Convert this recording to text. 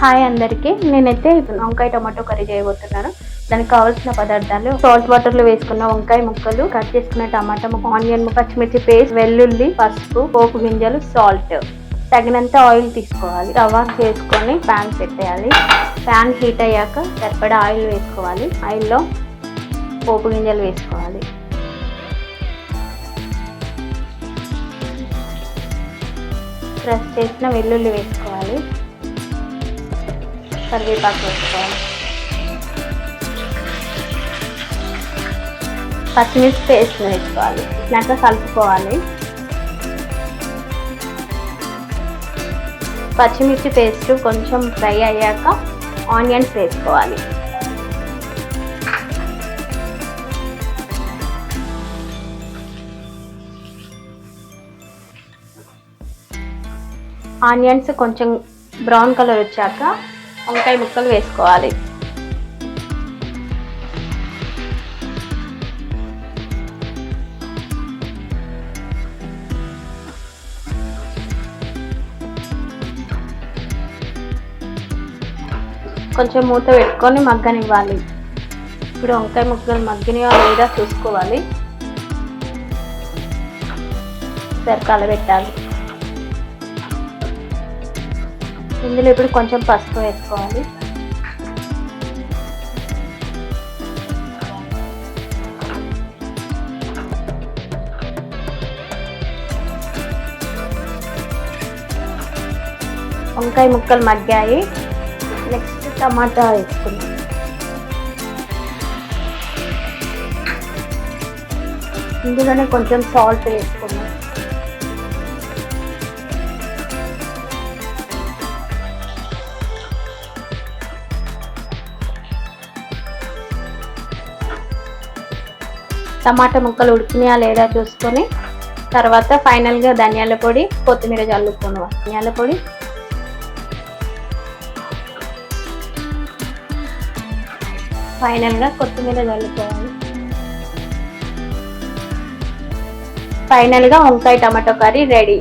Hi అందరికీ, నేనైతే వంకాయ టమాటో కర్రీ చేయబోతున్నాను. దానికి కావాల్సిన పదార్థాలు: సాల్ట్ వాటర్లో వేసుకున్న వంకాయ ముక్కలు, కట్ చేసుకున్న టమాటా ముక్క, ఆనియన్, పచ్చిమిర్చి పేస్ట్, వెల్లుల్లి, పసుపు, పోపు గింజలు, సాల్ట్, తగినంత ఆయిల్ తీసుకోవాలి. తవా చేసుకొని ప్యాన్ పెట్టేయాలి. ప్యాన్ హీట్ అయ్యాక సరిపడా ఆయిల్ వేసుకోవాలి. ఆయిల్లో పోపు గింజలు వేసుకోవాలి. క్రష్ చేసిన వెల్లుల్లి వేసుకోవాలి. కరివేపాకు వేసుకోవాలి. పచ్చిమిర్చి పేస్ట్ వేసుకోవాలి. ఇట్లా కలుపుకోవాలి. పచ్చిమిర్చి పేస్ట్ కొంచెం ఫ్రై అయ్యాక ఆనియన్స్ వేసుకోవాలి. ఆనియన్స్ కొంచెం బ్రౌన్ కలర్ వచ్చాక వంకాయ ముక్కలు వేసుకోవాలి. కొంచెం మూత పెట్టుకొని మగ్గనివ్వాలి. ఇప్పుడు వంకాయ ముక్కలు మగ్గినయో లేదా చూసుకోవాలి. కలబెట్టాలి. ఇందులో ఇప్పుడు కొంచెం పసుపు వేసుకోవాలి. వంకాయ ముక్కలు మగ్గాయి. నెక్స్ట్ టమాటా వేసుకుందాం. ఇందులోనే కొంచెం సాల్ట్ వేసుకుందాం. టమాటా ముక్కలు ఉడికినాయా లేదా చూసుకొని తర్వాత ఫైనల్గా ధనియాల పొడి, కొత్తిమీర చల్లుకోవాలి. ధనియాల పొడి, ఫైనల్గా కొత్తిమీర చల్లుకోవాలి. ఫైనల్గా వంకాయ టమాటో కర్రీ రెడీ.